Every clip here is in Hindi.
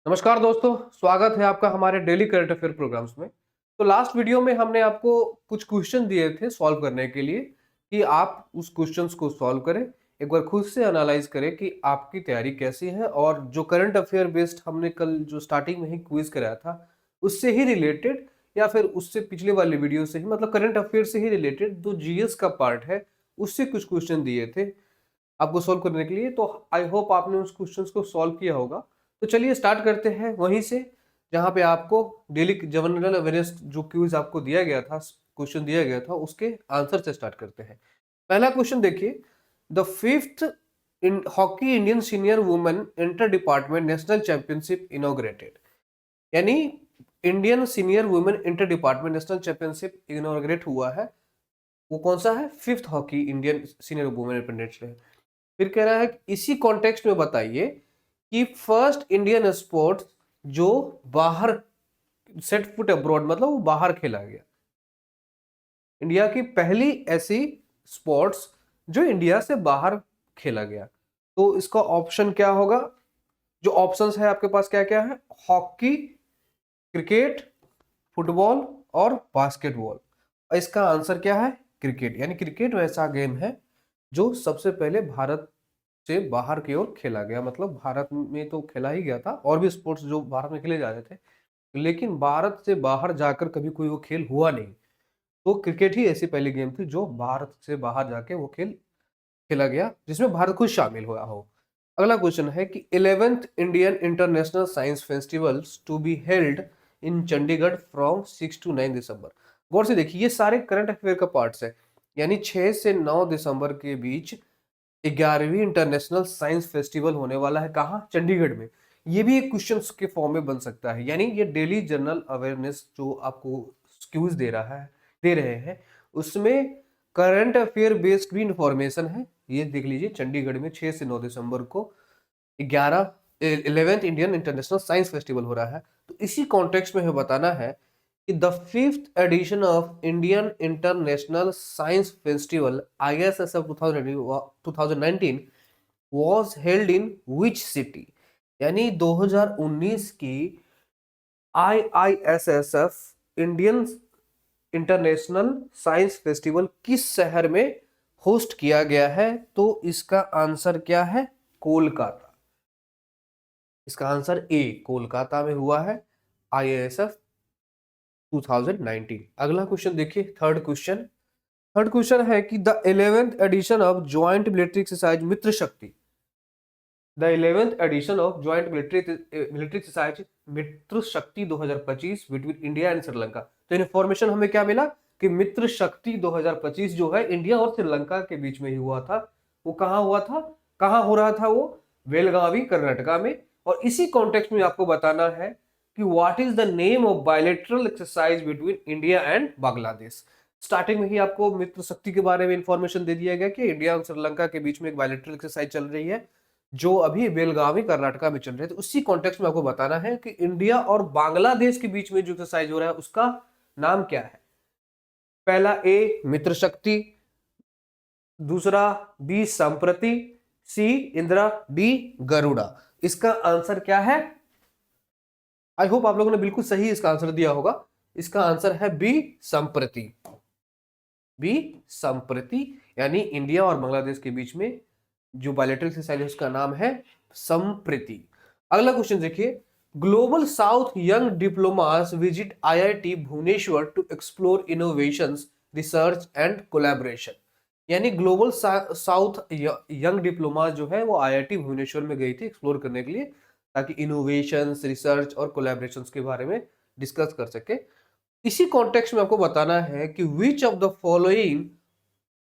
नमस्कार दोस्तों, स्वागत है आपका हमारे डेली करंट अफेयर प्रोग्राम्स में। तो लास्ट वीडियो में हमने आपको कुछ क्वेश्चन दिए थे सॉल्व करने के लिए कि आप उस क्वेश्चंस को सॉल्व करें, एक बार खुद से एनालाइज करें कि आपकी तैयारी कैसी है और जो करंट अफेयर बेस्ड हमने कल जो स्टार्टिंग में ही क्विज कराया था उससे ही रिलेटेड या फिर उससे पिछले वाले वीडियो से ही मतलब करंट अफेयर से ही रिलेटेड जो जीएस का पार्ट है उससे कुछ क्वेश्चन दिए थे आपको सॉल्व करने के लिए। तो आई होप आपने उस क्वेश्चंस को सॉल्व किया होगा। तो चलिए स्टार्ट करते हैं वहीं से जहां पे आपको डेली जनरल अवेयरनेस जो क्विज आपको दिया गया था, क्वेश्चन दिया गया था, उसके आंसर से स्टार्ट करते हैं। पहला क्वेश्चन देखिए, the fifth in hockey Indian senior women inter department national championship inaugurated, यानी Indian senior women inter department national championship inaugurate हुआ है। वो कौन सा है? Fifth hockey Indian senior women international. फिर कह रहा है कि इसी कॉन्टेक्स्ट में बताइए कि फर्स्ट इंडियन स्पोर्ट जो बाहर सेट फुट अब्रॉड मतलब वो बाहर खेला गया, इंडिया की पहली ऐसी स्पोर्ट्स जो इंडिया से बाहर खेला गया। तो इसका ऑप्शन क्या होगा? जो ऑप्शंस है आपके पास क्या क्या है? हॉकी, क्रिकेट, फुटबॉल और बास्केटबॉल। इसका आंसर क्या है? क्रिकेट। यानी क्रिकेट वैसा गेम है जो सबसे पहले भारत से बाहर की ओर खेला गया। मतलब भारत में तो खेला ही गया था, और भी स्पोर्ट्स जो भारत में खेले जा रहे थे, लेकिन भारत से बाहर जाकर कभी कोई वो खेल हुआ नहीं। तो क्रिकेट ही ऐसी पहली गेम थी जो भारत से बाहर जाके वो खेल खेला गया, जिसमें भारत खुद शामिल हुआ हो। अगला क्वेश्चन है कि 11th Indian international science festivals to be held in Chandigarh from 6 to 9 December. गौर से देखिए, ये सारे करंट अफेयर का पार्ट्स है। यानी 6 से 9 दिसंबर के बीच 11वीं इंटरनेशनल साइंस फेस्टिवल होने वाला है। कहाँ? चंडीगढ़ में। ये भी एक क्वेश्चन के फॉर्म में बन सकता है। यानी ये डेली जनरल अवेयरनेस जो आपको क्यूज दे रहे हैं, उसमें करंट अफेयर बेस्ड भी इंफॉर्मेशन है। ये देख लीजिए, चंडीगढ़ में 6 से 9 दिसंबर को 11th Indian international science festival हो रहा है। तो इसी कॉन्टेक्स्ट में हमें बताना है कि the fifth edition of Indian international science festival ISSF 2019 was held in which city। यानी 2019 की IISSF Indian international science festival किस शहर में होस्ट किया गया है? तो इसका आंसर क्या है? कोलकाता। इसका आंसर ए, कोलकाता में हुआ है IISF 2019। अगला क्वेश्चन देखिए, थर्ड क्वेश्चन है कि the 11th edition of joint military exercise Mitra Shakti, the 11th edition of joint military exercise Mitra Shakti 2025 between India and Sri Lanka. तो इन्फॉर्मेशन हमें क्या मिला कि मित्र शक्ति 2025 जो है इंडिया और श्रीलंका के बीच में ही हुआ था। वो कहाँ हुआ था? कहाँ हो रहा था वो? बेलगावी, कर्नाटका में। और इसी कॉन्टेक्स्ट में आपको बताना है कि what is the name of bilateral exercise between India and Bangladesh. Starting में ही आपको मित्र शक्ति के बारे में इंफॉर्मेशन दे दिया गया कि इंडिया और श्रीलंका के बीच में एक बायलैटरल एक्सरसाइज चल रही है जो अभी बेलगावी, कर्नाटका में चल रहे थे। उसी कॉन्टेक्स्ट में आपको बताना है कि इंडिया और बांग्लादेश के बीच में जो एक्सरसाइज हो रहा है उसका नाम क्या है। पहला ए मित्र शक्ति, दूसरा बी संप्रति, सी इंदिरा, डी गरुड़ा। इसका आंसर क्या है? आई होप आप लोगों ने बिल्कुल सही इसका आंसर दिया होगा। इसका आंसर है बी संप्रति। बी संप्रति, यानी इंडिया और बांग्लादेश के बीच में जो बायलैटरल एक्सरसाइज है उसका नाम है संप्रति। अगला क्वेश्चन देखिए, global south young diplomats visit IIT Bhubaneswar to explore innovations, research and collaboration. यानी ग्लोबल साउथ यंग डिप्लोमा जो है वो IIT भुवनेश्वर में गई थी एक्सप्लोर करने के लिए, ताकि इनोवेशंस, रिसर्च और कोलैबोरेशंस के बारे में डिस्कस कर सके। इसी कॉन्टेक्स्ट में आपको बताना है कि which of the following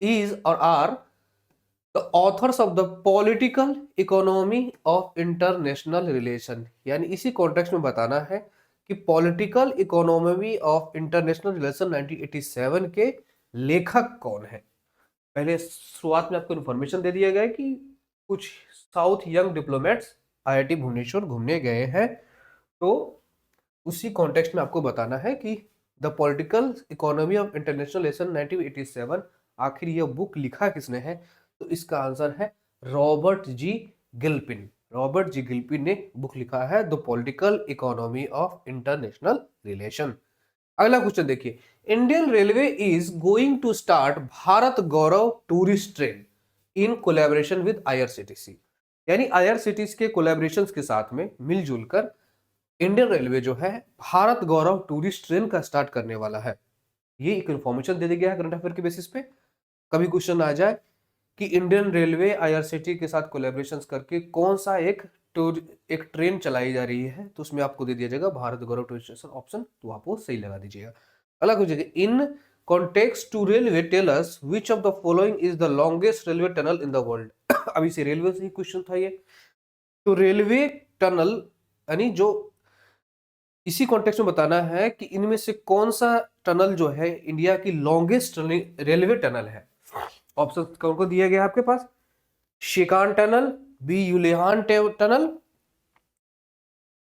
is or are the authors of the political economy of international relation. यानी इसी कॉन्टेक्स्ट में बताना है कि political economy of international relation 1987 के लेखक कौन है। पहले शुरुआत में आपको इन्फॉर्मेशन दे दिया गया कि कुछ south young diplomats IIT Bhubaneswar घूमने गए हैं। तो उसी कॉन्टेक्स्ट में आपको बताना है कि the political economy of international relation 1987 आखिर यह बुक लिखा किसने है? तो इसका आंसर है रॉबर्ट जी गिल्पिन। रॉबर्ट जी गिलपी ने बुक लिखा है the political economy of international relation. अगला क्वेश्चन देखिए, Indian railway is going to start Bharat Gaurav tourist train in collaboration with IRCTC. यानी आईआरसीटीसी के कोलैबोरेशन के साथ में मिलजुल कर इंडियन रेलवे जो है भारत गौरव टूरिस्ट ट्रेन का स्टार्ट करने वाला है। ये एक इन्फॉर्मेशन दे दिया गया है करंट अफेयर के बेसिस पे। कभी क्वेश्चन आ जाए कि इंडियन रेलवे आईआरसीटी के साथ कोलैबोरेशन करके कौन सा एक ट्रेन चलाई जा रही है, तो उसमें आपको दे दिया जाएगा Bharat Gaurav tourist station option, तो आप वो सही लगा दीजिएगा। अलग हो जाएगा, in context to railway tell us which of the following is the longest railway tunnel in the world. अभी से रेलवे से ही क्वेश्चन था ये। तो रेलवे टनल यानी जो इसी कॉन्टेक्स्ट में बताना है कि इनमें से कौन सा टनल जो है इंडिया की लॉन्गेस्ट रेलवे टनल है। ऑप्शन कौन को दिया गया आपके पास, शिकान टनल, बी यूलिहान टनल,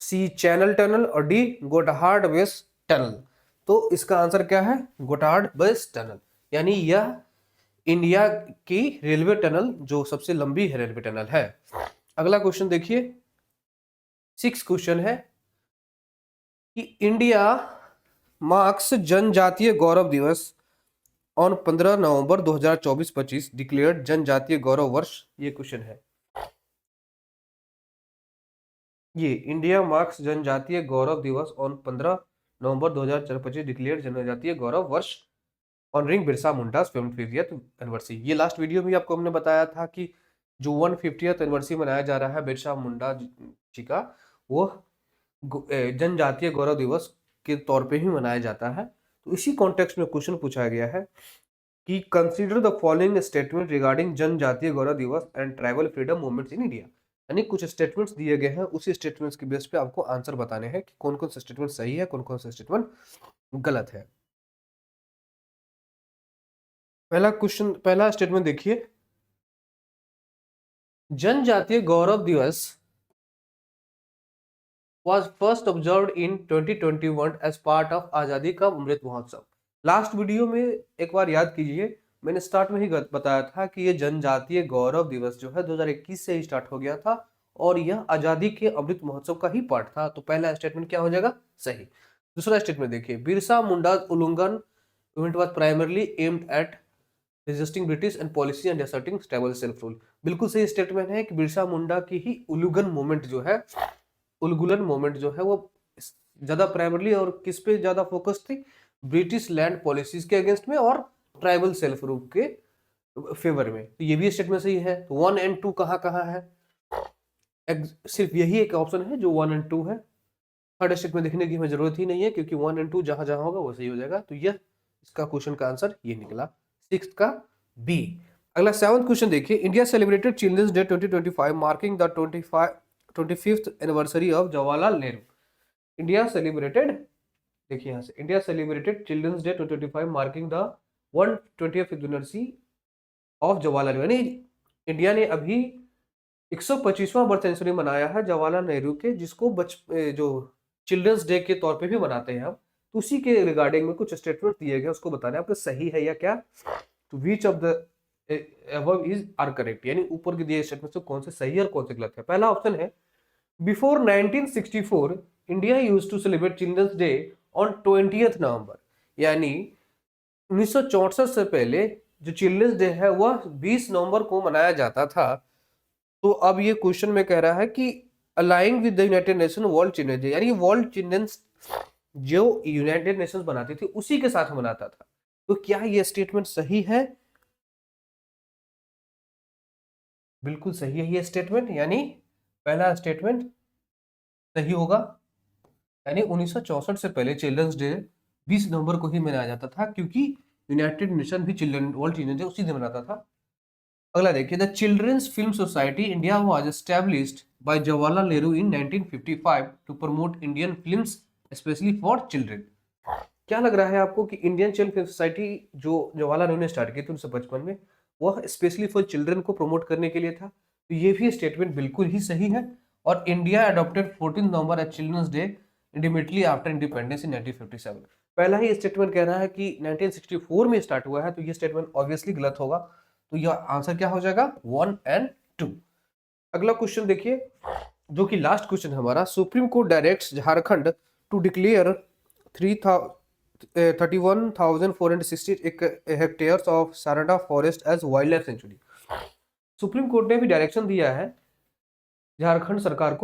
सी चैनल टनल और डी गोटाहार्ड वेस्ट टनल। तो इसका आंसर क्या है, गोटाहार्ड वेस्ट टनल। यानी यह इंडिया की रेलवे टनल जो सबसे लंबी है रेलवे टनल है। अगला क्वेश्चन देखिए, 6 क्वेश्चन है कि इंडिया मार्क्स जनजातीय गौरव दिवस ऑन 15 नवंबर 2024-25 डिक्लेयर्ड जनजातीय गौरव वर्ष। ये क्वेश्चन है, ये इंडिया मार्क्स जनजातीय गौरव दिवस ऑन 15 नवंबर 2025 डिक्लेयर्ड जनजातीय गौरव वर्ष honouring Birsa Munda 150th anniversary. ये लास्ट वीडियो में आपको हमने बताया था कि जो 150th एनिवर्सरी मनाया जा रहा है बिरसा मुंडा जी का, वो जनजातीय गौरव दिवस के तौर पे ही मनाया जाता है। तो इसी कॉन्टेक्स्ट में क्वेश्चन पूछा गया है कि consider the following statement regarding जनजातीय गौरव दिवस and tribal freedom movements in India. यानी कुछ स्टेटमेंट्स दिए गए हैं, उसी स्टेटमेंट्स के बेस पे आपको आंसर बताने हैं कि कौन कौन सा स्टेटमेंट सही है, कौन कौन सा स्टेटमेंट गलत है। पहला स्टेटमेंट देखिए, जनजातीय गौरव दिवस was first observed in 2021 as part of आजादी का अमृत महोत्सव। लास्ट वीडियो में एक बार याद कीजिए, मैंने स्टार्ट में ही बताया था कि ये जनजातीय गौरव दिवस जो है 2021 से ही स्टार्ट हो गया था और यह आजादी के अमृत महोत्सव का ही पार्ट था। तो पहला स्टेटमेंट क्या हो जाएगा, सही। दूसरा स्टेटमेंट देखिए, बिरसा मुंडा उल्लंघन event was primarily aimed at resisting British and policy and asserting tribal self rule. बिल्कुल सही स्टेटमेंट है कि बिरसा मुंडा की ही उल्लंघन मूवमेंट जो है, उल्गुलन मूवमेंट जो है वो ज्यादा प्राइमरली और किस पे ज्यादा फोकस थी, ब्रिटिश लैंड पॉलिसीज के अगेंस्ट में और ट्राइबल सेल्फ रूल के फेवर में। तो ये भी स्टेटमेंट सही है। तो 1 और 2 कहाँ कहाँ है, सिर्फ यही एक ऑप्शन है जो 1 और 2 है। थर्ड स्टेटमेंट देखने की हमें जरूरत ही नहीं है क्योंकि 1 और 2 जहां जहां होगा वो सही हो जाएगा। तो यह इसका क्वेश्चन का आंसर ये निकला, 6 का बी। अगला 7th क्वेश्चन देखिए, India celebrated children's day 2025 marking the 25th anniversary of Jawaharlal Nehru. India celebrated, देखिए यहां से, India celebrated children's day 2025 marking the 120th anniversary of Jawaharlal Nehru. यानी इंडिया ने अभी 125वां बर्थ एनिवर्सरी मनाया है जवाहरलाल नेहरू के, जिसको जो चिल्ड्रंस डे के तौर पे भी मनाते हैं हम। तो उसी के रिगार्डिंग में कुछ स्टेटमेंट दिए गए, उसको बताना है आपको सही है या क्या। तो विच of the above is are correct, यानी ऊपर के दिए स्टेटमेंट से कौन से सही है और कौन से गलत है। पहला ऑप्शन है, before 1964 India used to celebrate children's day on 20th November. यानी 1964 से पहले जो चिल्ड्रंस डे है वह 20 नवंबर को मनाया जाता था। तो अब ये क्वेश्चन में कह रहा है कि aligning with the United Nation world children's day, यानी वर्ल्ड चिल्ड्रंस जो यूनाइटेड नेशंस बनाती थी उसी के साथ मनाता था। तो क्या ये स्टेटमेंट सही है, बिल्कुल सही है ये स्टेटमेंट, यानी पहला स्टेटमेंट सही होगा। यानी 1964 से पहले चिल्ड्रंस डे 20 नवंबर को ही मनाया जाता था क्योंकि यूनाइटेड नेशन भी चिल्ड्रन वर्ल्ड चिल्ड्रन डे उसी दिन मनाता था। अगला देखिए, the children's film society India was established by Jawaharlal Nehru in 1955 to promote Indian films specially for children. क्या लग रहा है आपको कि इंडियन चिल्ड्रन फिल्म सोसाइटी जो जवाहरलाल नेहरू ने स्टार्ट की थी 1955 में, वह स्पेशली फॉर चिल्ड्रन को प्रमोट करने के लिए था? तो ये भी स्टेटमेंट बिल्कुल ही सही है। और India adopted 14 November as children's day immediately after independence in 1957। पहला ही स्टेटमेंट कह रहा है कि 1964 में स्टार्ट हुआ है, तो ये स्टेटमेंट ऑब्वियसली गलत होगा। तो यह आंसर क्या हो जाएगा, 1 और 2। अगला क्वेश्चन देखिए, जो कि लास्ट क्वेश्चन है हमारा। Supreme Court directs Jharkhand to declare 31,460 hectares of Saranda forest as wild life sanctuary. Supreme Court ने भी डायरेक्शन दिया है झारखंड सरकार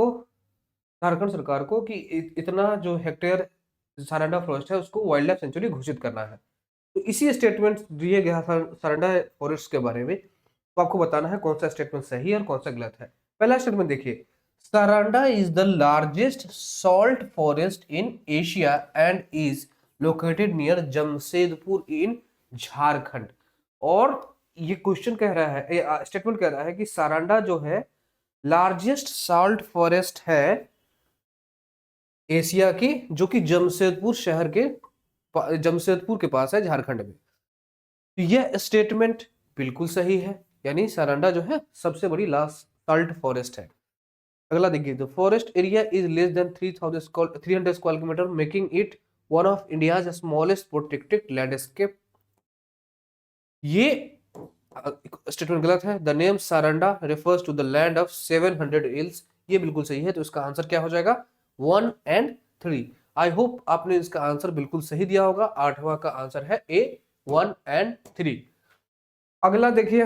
को कि इतना जो हेक्टेयर सारंडा फॉरेस्ट है उसको वाइल्ड लाइफ सेंचुरी घोषित करना है। तो इसी स्टेटमेंट दिए गया सारंडा फॉरेस्ट के बारे में, तो आपको बताना है कौन सा स्टेटमेंट सही है और कौन सा गलत है। पहला स्टेटमेंट देखिए, Saranda is the largest salt forest in Asia and is located near Jamshedpur in Jharkhand. और ये क्वेश्चन कह रहा है, स्टेटमेंट कह रहा है कि सारंडा जो है लार्जेस्ट सॉल्ट फॉरेस्ट है एशिया की, जो कि जमशेदपुर के पास है झारखंड में। तो यह स्टेटमेंट बिल्कुल सही है, यानी सारंडा जो है सबसे बड़ी लास्ट सॉल्ट फॉरेस्ट है। अगला देखिए, the forest area is less than 300 square kilometre making it one of India's smallest protected landscape. ये स्टेटमेंट गलत है। The name Saranda refers to the land of 700 hills. ये बिल्कुल सही है, तो इसका आंसर क्या हो जाएगा? 1 एंड 3। आई होप आपने इसका आंसर बिल्कुल सही दिया होगा। 8वां का आंसर है ए, 1 एंड 3। अगला देखिए,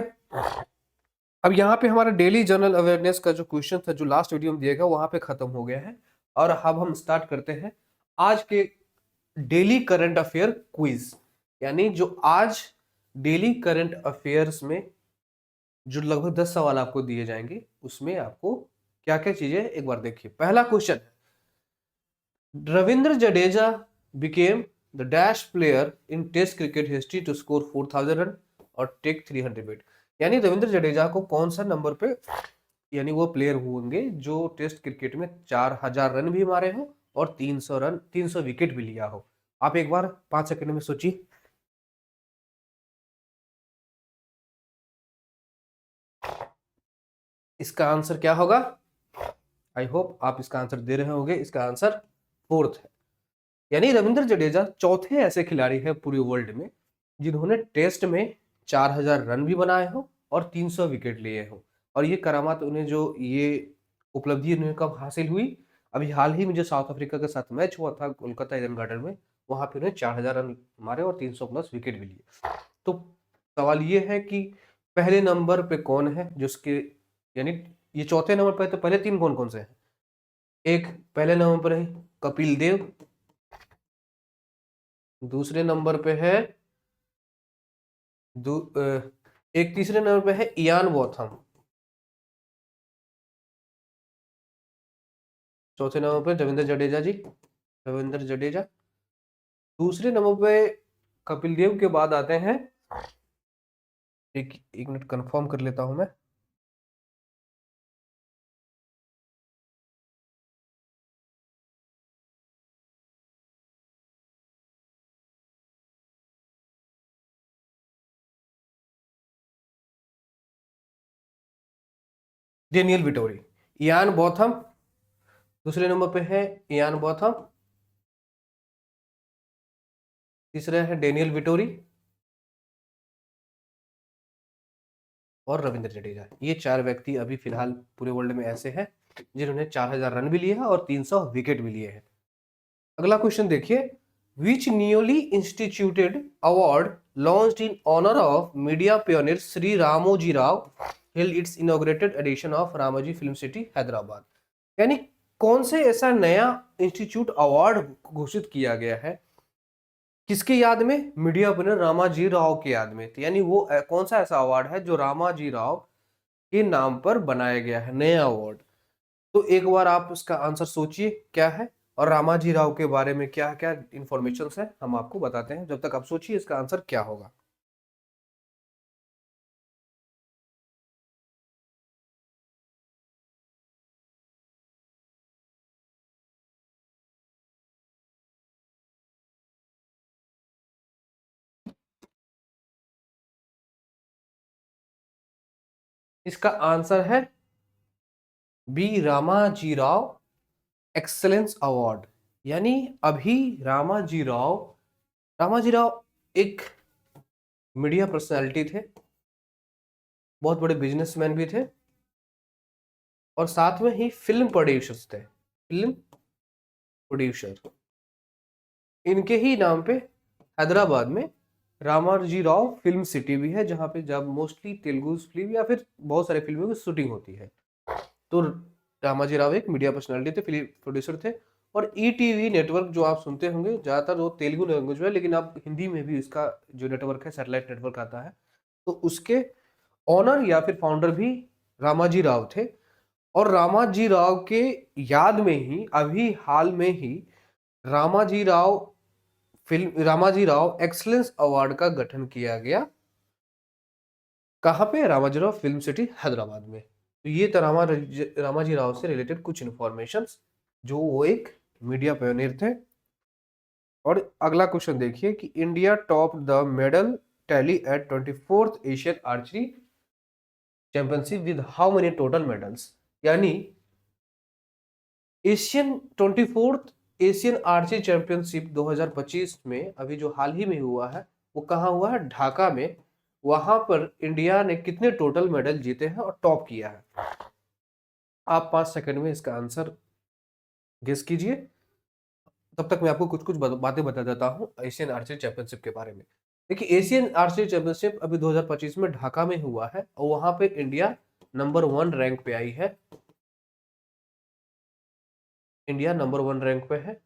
अब यहाँ पे हमारा डेली जनरल अवेयरनेस का जो क्वेश्चन था, जो लास्ट वीडियो में दिया गया, वहां पे खत्म हो गया है। और अब हम स्टार्ट करते हैं आज के डेली करंट अफेयर क्विज। यानी जो आज डेली करंट अफेयर्स में जो लगभग 10 सवाल आपको दिए जाएंगे, उसमें आपको क्या क्या चीजें एक बार देखिए। पहला question, Ravindra Jadeja became the dash player in test cricket history to score 4000 run और टेक 300 विकेट। यानी रविंद्र जडेजा को कौन सा नंबर पे, यानी वो प्लेयर होंगे जो टेस्ट क्रिकेट में 4000 रन भी मारे हो और 300 विकेट भी लिया हो। आप एक बार 5 सेकंड में सोचिए। इसका आंसर क्या होगा? आई होप आप इसका आंसर दे रहे होंगे। इसका आंसर 4th है। यानी रविंद्र जडेजा चौथे ऐसे खिलाड़ी हैं पूरे वर्ल्ड में जिन्होंने टेस्ट में 4000 रन भी बनाए हो और 300 विकेट लिए हो। और ये करामात उन्हें, जो ये उपलब्धि उन्हें कब हासिल हुई? अभी हाल ही में जो साउथ अफ्रीका के साथ मैच हुआ था कोलकाता ईडन गार्डन में, वहां पे उन्हें 4000 रन मारे और 300 प्लस विकेट भी लिए। तो सवाल ये है कि पहले नंबर पे कौन है जिसके, यानी ये चौथे नंबर पे, तो पहले 3 कौन कौन से हैं? एक पहले नंबर पर है कपिल देव, दूसरे नंबर पे है एक तीसरे नंबर पे है इयान बोथम, चौथे नंबर पे रविंद्र जडेजा जी, रविंद्र जडेजा। दूसरे नंबर पे कपिल देव के बाद आते हैं, एक मिनट कंफर्म कर लेता हूं मैं। डेनियल विटोरी, इयान बोथम, दूसरे नंबर पे है इयान बोथम, तीसरा है डेनियल विटोरी और रविंद्र जडेजा। ये 4 व्यक्ति अभी फिलहाल पूरे वर्ल्ड में ऐसे हैं जिन्होंने 4000 रन भी लिए हैं और 300 विकेट भी लिए हैं। अगला क्वेश्चन देखिए, which newly instituted award launched in honour of media pioneer Shri Ramoji Rao held its inaugurated edition of Ramoji Film City Hyderabad. यानी कौन से ऐसा नया इंस्टीट्यूट अवार्ड घोषित किया गया है, किसके याद में? मीडिया पियोनियर रामाजी राव के याद में। तो यानी वो कौन सा ऐसा अवार्ड है जो रामाजी राव के नाम पर बनाया गया है, नया अवार्ड? तो एक बार आप इसका आंसर सोचिए क्या है, और रामाजी राव के बारे में क्या क्या इंफॉर्मेशन है हम आपको बताते हैं। जब तक आप सोचिए इसका आंसर क्या होगा। इसका आंसर है B, Ramaji Rao excellence award. यानी अभी रामाजी राव एक मीडिया पर्सनालिटी थे, बहुत बड़े बिजनेसमैन भी थे, और साथ में ही फिल्म प्रोड्यूसर्स थे, फिल्म प्रोड्यूसर। इनके ही नाम पे हैदराबाद में रामाजी राव फिल्म सिटी भी है, जहाँ पे जब मोस्टली तेलुगु फिल्म या फिर बहुत सारे फिल्मों की शूटिंग होती है। तो रामाजी राव एक मीडिया पर्सनालिटी थे, फिल्म प्रोड्यूसर थे। और ईटीवी नेटवर्क जो आप सुनते होंगे, ज़्यादातर वो तेलुगु लैंग्वेज में है, लेकिन आप हिंदी में भी इसका जो नेटवर्क है, सैटेलाइट नेटवर्क आता है, तो उसके ऑनर या फिर फाउंडर भी रामाजी राव थे। और रामाजी राव के याद में ही अभी हाल में ही रामाजी राव रामाजी राव एक्सलेंस अवार्ड का गठन किया गया। कहाँ पे? रामाजी राव फिल्म सिटी हैदराबाद में। तो ये था रामाजी राव से रिलेटेड कुछ इंफॉर्मेशन, जो वो एक मीडिया पायनियर थे। और अगला क्वेश्चन देखिए कि India top the medal tally at 24th Asian archery championship with how many total medals. यानी Asian 24th Asian archery championship 2025 में अभी जो हाल ही में हुआ है, वो कहाँ हुआ है? ढाका में। वहां पर इंडिया ने कितने टोटल मेडल जीते हैं और टॉप किया है? आप 5 सेकंड में इसका आंसर गेस कीजिए। तब तक मैं आपको कुछ कुछ बातें बता देता हूँ एशियन आर्चरी चैंपियनशिप के बारे में। देखिए, एशियन आर्चरी चैंपियनशिप अभी 2025 में ढाका में हुआ है, और वहां पे इंडिया नंबर 1 रैंक पे आई है। इंडिया नंबर 1 रैंक पे है।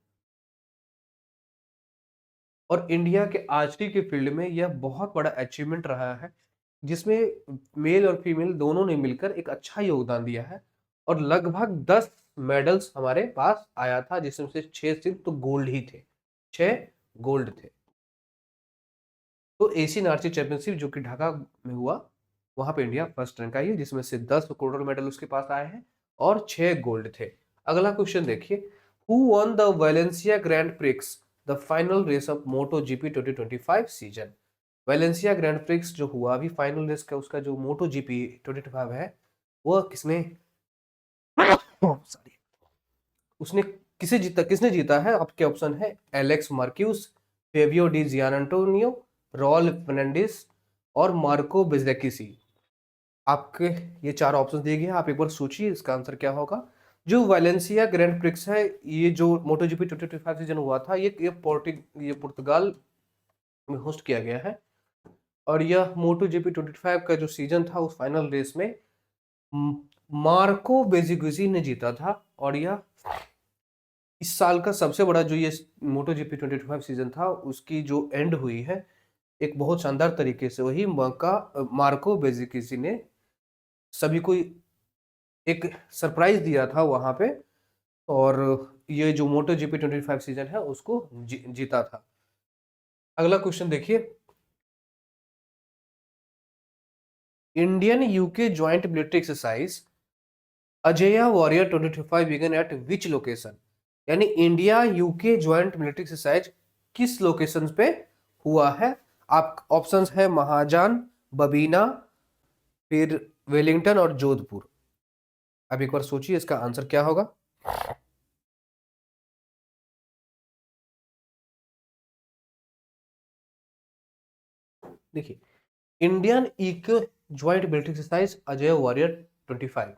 और इंडिया के आर्चरी के फील्ड में यह बहुत बड़ा अचीवमेंट रहा है, जिसमें मेल और फीमेल दोनों ने मिलकर एक अच्छा योगदान दिया है। और लगभग 10 मेडल्स हमारे पास आया था, जिसमें से 6 सिर्फ तो गोल्ड ही थे, 6 गोल्ड थे। तो एशियन आर्चरी चैंपियनशिप जो कि ढाका में हुआ, वहां पे इंडिया फर्स्ट रैंक आई है, जिसमें से 10 गोल्ड मेडल उसके पास आए हैं और 6 गोल्ड थे। अगला क्वेश्चन देखिए, who won the Valencia Grand Prix the final race of MotoGP 2025 season. Valencia Grand Prix जो हुआ अभी फाइनल रेस का, उसका जो मोटो जीपी 2025 है, वह किसने सॉरी उसने किसे जीता, किसने जीता है? आपके ऑप्शन है Alex Marquez, Fabio Di Giannantonio, Raul Fernandez और मार्को बेजेकिसी। आपके ये 4 ऑप्शन दिए गए हैं, आप एक बार सोचिए इसका आंसर क्या होगा। जो वालेंसिया ग्रैंड प्रिक्स है, ये जो मोटो जीपी 2025 सीजन हुआ था, ये पुर्तगाल में होस्ट किया गया है। और यह मोटो जीपी 25 का जो सीजन था, उस फाइनल रेस में मार्को बेजिगुजी ने जीता था। और यह इस साल का सबसे बड़ा जो ये मोटो जीपी 2025 सीजन था, उसकी जो एंड हुई है एक बहुत शानदार तरीके से, वही मार्को बेजिकिसी ने सभी को एक सरप्राइज दिया था वहां पे। और ये जो मोटो जीपी 25 सीजन है उसको जीता था। अगला क्वेश्चन देखिए, Indian UK joint military exercise Ajeya Warrior 2025 began at which location. यानी India UK joint military exercise किस लोकेशन पे हुआ है? आप ऑप्शंस है महाजान, बबीना, फिर वेलिंगटन और जोधपुर। अब एक बार सोचिए इसका आंसर क्या होगा। देखिए, Indian eco joint military exercise Ajay warrior 25,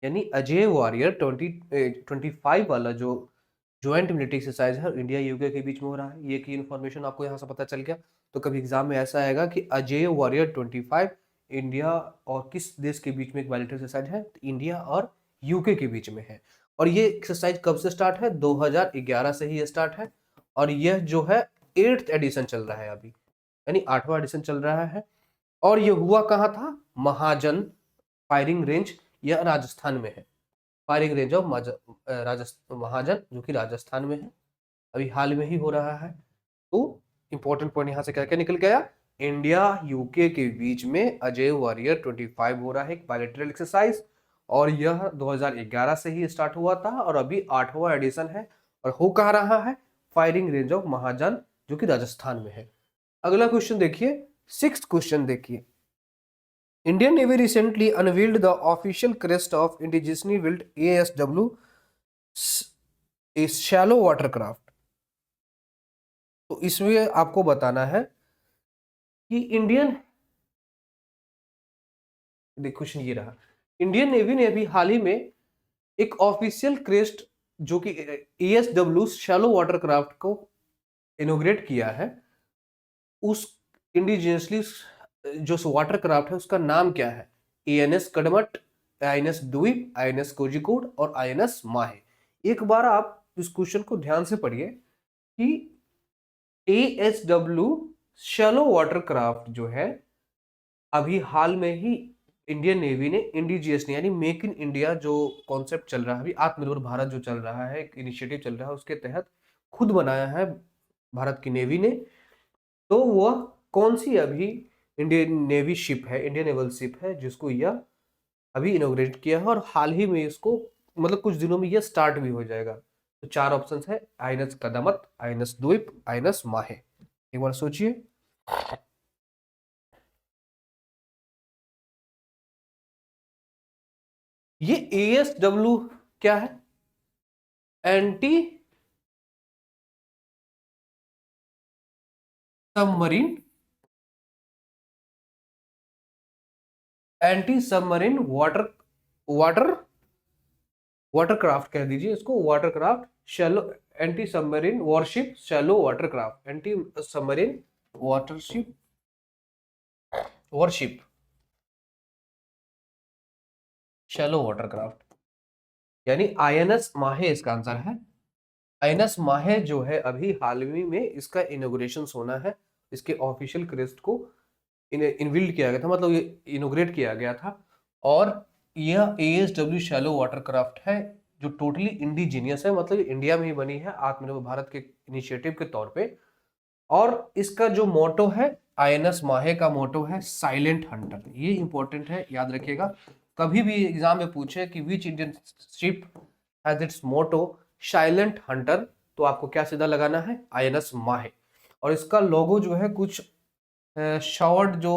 यानी अजय वॉरियर 25 वाला जो ज्वाइंट मिलिट्री एक्सरसाइज है इंडिया यूके के बीच में हो रहा है। ये की इन्फॉर्मेशन आपको यहाँ से पता चल गया। तो कभी एग्जाम में ऐसा आएगा कि अजय वॉरियर 25 इंडिया और किस देश के बीच में एक मिलिट्री एक्सरसाइज है? तो इंडिया और यूके के बीच में है। और ये एक्सरसाइज कब से स्टार्ट है? 2011 से ही स्टार्ट है। और यह जो है 8th एडिशन चल रहा है अभी, यानी 8वां एडिशन चल रहा है। और ये हुआ कहाँ था? महाजन फायरिंग रेंज, यह राजस्थान में है। फायरिंग रेंज ऑफ राजस्थान महाजन, जो कि राजस्थान में है, अभी हाल में ही हो रहा है। तो इंपॉर्टेंट पॉइंट यहाँ से क्या क्या निकल गया? इंडिया यूके के बीच में अजय वॉरियर 25 हो रहा है, एक बायलैटरल एक्सरसाइज। और यह 2011 से ही स्टार्ट हुआ था और अभी 8वां एडिशन है। और हो कहाँ रहा है? फायरिंग रेंज ऑफ महाजन, जो कि राजस्थान में है। अगला क्वेश्चन देखिए, 6th क्वेश्चन देखिए, Indian navy recently unveiled the official crest of indigenously built ASW shallow watercraft. तो इसमें आपको बताना है कि इंडियन, देखो क्वेश्चन ये रहा, इंडियन नेवी ने अभी हाल ही में एक ऑफिशियल क्रेस्ट जो कि ASW शैलो वाटरक्राफ्ट को इनोग्रेट किया है, उस इंडिजिनियसली जो वाटरक्राफ्ट है उसका नाम क्या है? ANS कड़मट, INS द्वीप, INS कोझिकोड और INS माहे। एक बार आप इस क्वेश्चन को ध्यान से पढ़िए कि ASW शैलो वाटरक्राफ्ट जो है, अभी हाल में ही इंडियन नेवी ने इंडिजियस ने यानी मेक इन इंडिया जो कॉन्सेप्ट चल रहा है, अभी आत्मनिर्भर भारत जो चल रहा है, एक इनिशिएटिव चल रहा है, उसके तहत खुद बनाया है भारत की नेवी ने। तो वह कौन सी अभी इंडियन नेवी शिप है, इंडियन नेवल शिप है, जिसको यह अभी इनोग्रेट किया है और हाल ही में इसको मतलब कुछ दिनों में यह स्टार्ट भी हो जाएगा। तो चार ऑप्शंस है: INS कदमत, INS द्वीप, INS माहे। एक बार सोचिए। ये ASW क्या है? Anti submarine, anti submarine water water watercraft कह दीजिए इसको, watercraft shallow, anti submarine warship shallow watercraft, anti submarine watership warship shallow watercraft, यानी INS माहे इसका आंसर है। INS माहे जो है अभी हाल ही में इसका इनोग्रेशन होना है, इसके ऑफिशियल क्रेस्ट को इनविल्ड किया गया था, मतलब ये इनोग्रेट किया गया था। और यह ASW शैलो वाटरक्राफ्ट है जो टोटली इंडिजीनियस है, मतलब इंडिया में ही बनी है आत्मनिर्भर भारत के इनिशिएटिव के तौर पे। और इसका जो मोटो है, INS माहे का मोटो है साइलेंट हंटर। ये इंपॉर्टेंट है, याद रखिएगा। कभी भी एग्जाम में पूछे कि which Indian ship has its motto silent hunter, तो आपको क्या सीधा लगाना है? INS माहे। और इसका लोगो जो है कुछ शॉर्ट जो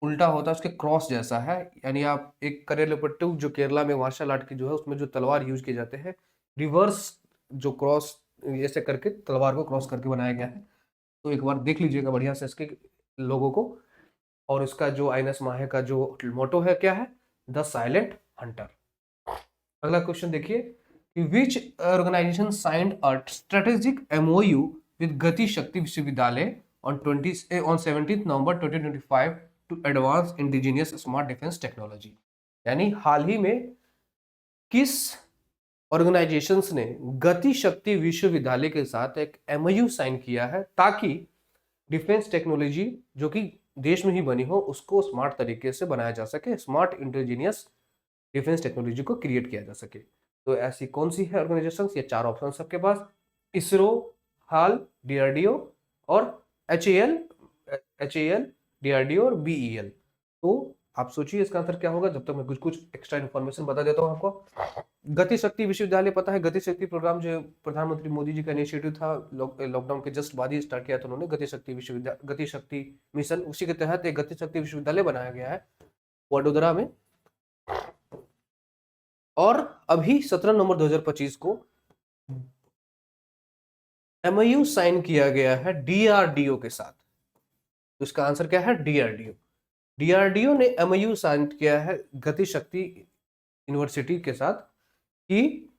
उल्टा होता है उसके क्रॉस जैसा है, यानी आप एक करेलपट्टू जो केरला में मार्शल आर्ट की जो है उसमें जो तलवार यूज किए जाते हैं, रिवर्स जो क्रॉस ऐसे करके तलवार को क्रॉस करके बनाया गया है। तो एक बार देख लीजिएगा बढ़िया से इसके लोगों को। और इसका जो INS माहे का जो मोटो है क्या है? The silent hunter. अगला क्वेश्चन देखिए कि which organisation signed a strategic MOU with Gati Shakti Vishwavidyalaya on 17 November 2025 to advance indigenous smart defence technology. यानी हाल ही में किस ऑर्गेनाइजेशंस ने गति शक्ति विश्वविद्यालय के साथ एक MOU साइन किया है ताकि डिफेंस टेक्नोलॉजी जो कि देश में ही बनी हो उसको स्मार्ट तरीके से बनाया जा सके, स्मार्ट इंडिजिनियस डिफेंस टेक्नोलॉजी को क्रिएट किया जा सके। तो ऐसी कौन सी है ऑर्गेनाइजेशंस? ये चार ऑप्शन सबके पास: इसरो, हाल, DRDO और HAL, DRDO और BEL। तो आप सोचिए इसका आंसर क्या होगा, जब तक मैं कुछ कुछ एक्स्ट्रा इन्फॉर्मेशन बता देता हूँ आपको। गति शक्ति विश्वविद्यालय पता है, गति शक्ति प्रोग्राम जो प्रधानमंत्री मोदी जी का इनिशिएटिव था, लॉकडाउन के जस्ट बाद ही स्टार्ट किया था उन्होंने, गति शक्ति विश्वविद्यालय, गति शक्ति मिशन, उसी के तहत एक गति शक्ति विश्वविद्यालय बनाया गया है वडोदरा में। और अभी 17 नवंबर 2025 को MOU साइन किया गया है DRDO के साथ। तो इसका आंसर क्या है? DRDO। DRDO ने MOU साइन किया है गति शक्ति यूनिवर्सिटी के साथ कि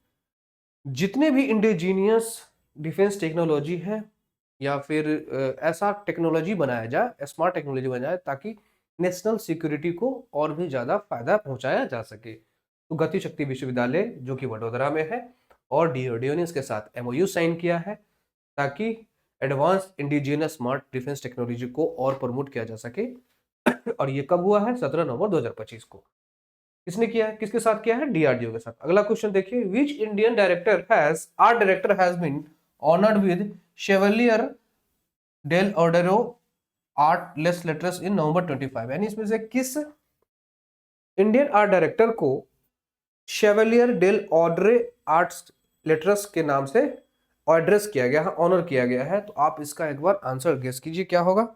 जितने भी इंडिजीनियस डिफेंस टेक्नोलॉजी है या फिर ऐसा टेक्नोलॉजी बनाया जाए, स्मार्ट टेक्नोलॉजी बनाया जाए ताकि नेशनल सिक्योरिटी को और भी ज्यादा फायदा पहुंचाया जा सके। तो गति शक्ति विश्वविद्यालय जो कि वडोदरा में है और DRDO ने इसके साथ MOU साइन किया है ताकि advance indigenous smart defence technology को और प्रमोट किया जा सके। और ये कब हुआ है? 17 नवंबर 2025 को। किसने किया है, किसके साथ किया है? DRDO के साथ। अगला क्वेश्चन देखिए, which Indian director has art director has been honoured with chevalier del ordre art les letters in November 25। यानी इसमें से किस इंडियन आर्ट डायरेक्टर को chevalier del ordre arts letters के नाम से एड्रेस किया गया है, ऑनर किया गया है? तो आप इसका एक बार आंसर गेस कीजिए क्या होगा।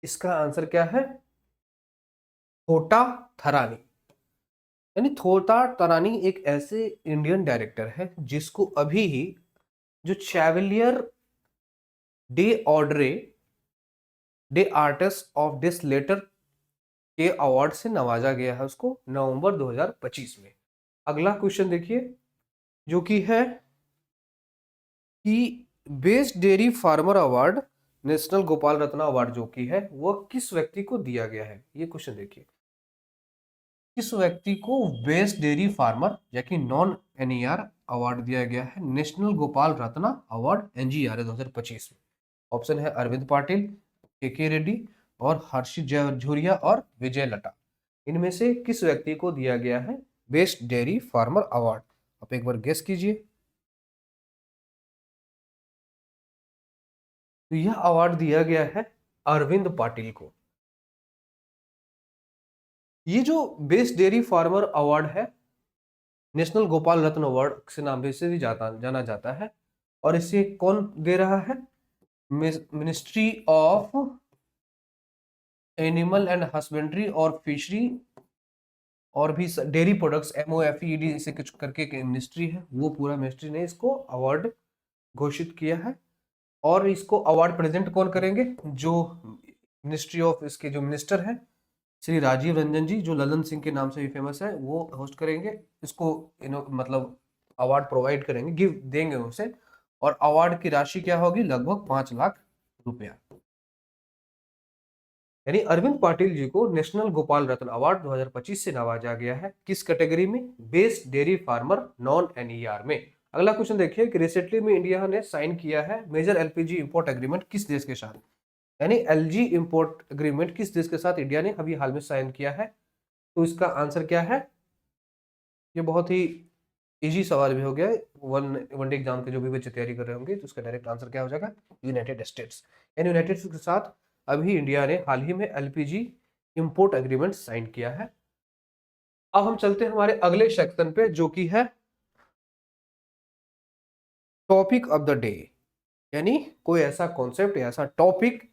इसका आंसर क्या है? थोटा थरानी। यानी थोटा तरानी एक ऐसे इंडियन डायरेक्टर है जिसको अभी ही जो chevalier de ordre de artist of this letter के अवार्ड से नवाजा गया है उसको नवंबर 2025 में। अगला क्वेश्चन देखिए जो कि है कि best dairy farmer award national Gopal Ratna award जो कि है वह किस व्यक्ति को दिया गया है। ये क्वेश्चन देखिए, किस व्यक्ति को बेस्ट डेयरी फार्मर या कि नॉन एनईआर अवार्ड दिया गया है नेशनल गोपाल रत्न अवार्ड एनजीआरए 2025 में। ऑप्शन है अरविंद पाटिल, के रेड्डी और हर्षित झुरिया और विजय लटा। इनमें से किस व्यक्ति को दिया गया है बेस्ट डेयरी फार्मर अवार्ड? आप एक बार गेस कीजिए। तो यह अवार्ड दिया गया है अरविंद पाटिल को। ये जो बेस्ट डेयरी फार्मर अवार्ड है नेशनल गोपाल रत्न अवार्ड से नाम से भी जाना जाता है। और इसे कौन दे रहा है? Ministry of animal and husbandry और फिशरी और भी डेयरी प्रोडक्ट्स MOFED इसे कुछ करके एक मिनिस्ट्री है, वो पूरा मिनिस्ट्री ने इसको अवार्ड घोषित किया है। और इसको अवार्ड प्रेजेंट कौन करेंगे? जो मिनिस्ट्री ऑफ इसके जो मिनिस्टर हैं श्री राजीव रंजन जी, जो ललन सिंह के नाम से भी फेमस है, वो होस्ट करेंगे इसको। मतलब अवार्ड प्रोवाइड करेंगे, गिव देंगे उसे। और अवार्ड की राशि क्या होगी? लगभग 5 लाख रुपया। यानी अरविंद पाटिल जी को नेशनल गोपाल रत्न अवार्ड 2025 से नवाजा गया है। किस कैटेगरी में? Best dairy farmer non NER में। अगला क्वेश्चन देखिए कि रिसेंटली में इंडिया ने साइन किया है मेजर एलपीजी इंपोर्ट एग्रीमेंट किस देश के साथ? यानी एलजी इंपोर्ट एग्रीमेंट किस देश के साथ इंडिया ने अभी हाल में साइन किया है? तो इसका आंसर क्या है? ये बहुत ही इजी सवाल भी हो गया है। वनडे एग्जाम के जो भी बच्चे तैयारी कर रहे होंगे तो उसका डायरेक्ट आंसर क्या हो जाएगा? United states. यानी यूनाइटेड स्टेट्स के साथ अभी इंडिया ने हाल ही में एलपीजी इंपोर्ट एग्रीमेंट साइन किया है। अब हम चलते हैं हमारे अगले सेक्शन पे जो कि है टॉपिक ऑफ द डे। यानी कोई ऐसा कॉन्सेप्ट या ऐसा टॉपिक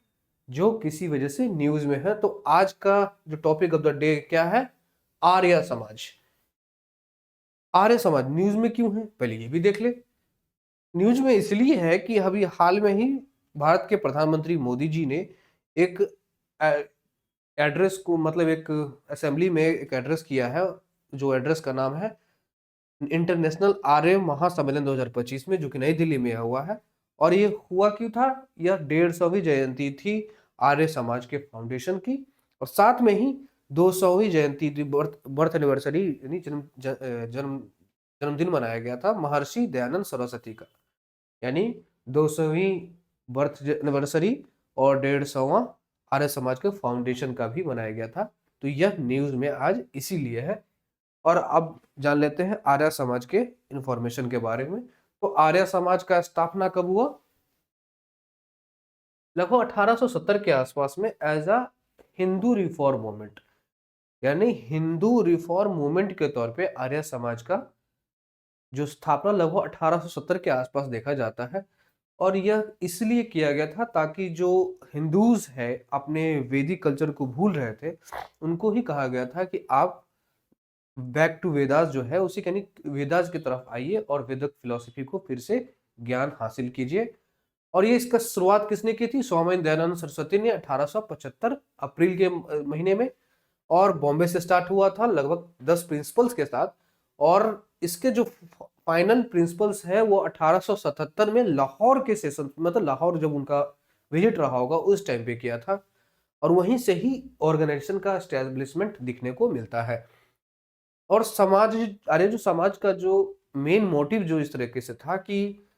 जो किसी वजह से न्यूज में है। तो आज का जो टॉपिक ऑफ द डे क्या है? आर्य समाज। आर्य समाज न्यूज में क्यों है पहले ये भी देख ले। न्यूज में इसलिए है कि अभी हाल में ही भारत के प्रधानमंत्री मोदी जी ने एक एड्रेस को, मतलब एक असेंबली में एक एड्रेस किया है, जो एड्रेस का नाम है इंटरनेशनल आर्य महासम्मेलन 2025 में, जो कि नई दिल्ली में हुआ है। और ये हुआ क्यों था? यह 150वीं जयंती थी आर्य समाज के फाउंडेशन की, और साथ में ही 200वीं जयंती थी, बर्थ एनिवर्सरी यानी जन्मदिन मनाया गया था महर्षि दयानंद सरस्वती का। यानी 200वीं बर्थ एनिवर्सरी और 150वां आर्य समाज के फाउंडेशन का भी मनाया गया था। तो यह न्यूज में आज इसीलिए है। और अब जान लेते हैं आर्य समाज के इंफॉर्मेशन के बारे में। तो आर्य समाज का स्थापना कब हुआ? लगभग 1870 के आसपास में as a Hindu reform movement. यानी हिंदू रिफॉर्म मूवमेंट के तौर पे आर्य समाज का जो स्थापना लगभग 1870 के आसपास देखा जाता है। और यह इसलिए किया गया था ताकि जो हिंदूज है अपने वैदिक कल्चर को भूल रहे थे, उनको ही कहा गया था कि आप बैक टू वेदास जो है उसी यानी वेदास की तरफ आइए और वेदिक फिलोसफी को फिर से ज्ञान हासिल कीजिए। और ये इसका शुरुआत किसने की थी? स्वामी दयानंद सरस्वती ने 1875 अप्रैल के महीने में। और बॉम्बे से स्टार्ट हुआ था लगभग 10 प्रिंसिपल्स के साथ। और इसके जो फाइनल प्रिंसिपल्स है वो 1877 में लाहौर के सेशन, मतलब लाहौर जब उनका विजिट रहा होगा उस टाइम पे किया था। और वहीं से ही ऑर्गेनाइजेशन का एस्टेब्लिशमेंट दिखने को मिलता है। और समाज, अरे जो समाज का जो मेन मोटिव जो इस तरीके से था कि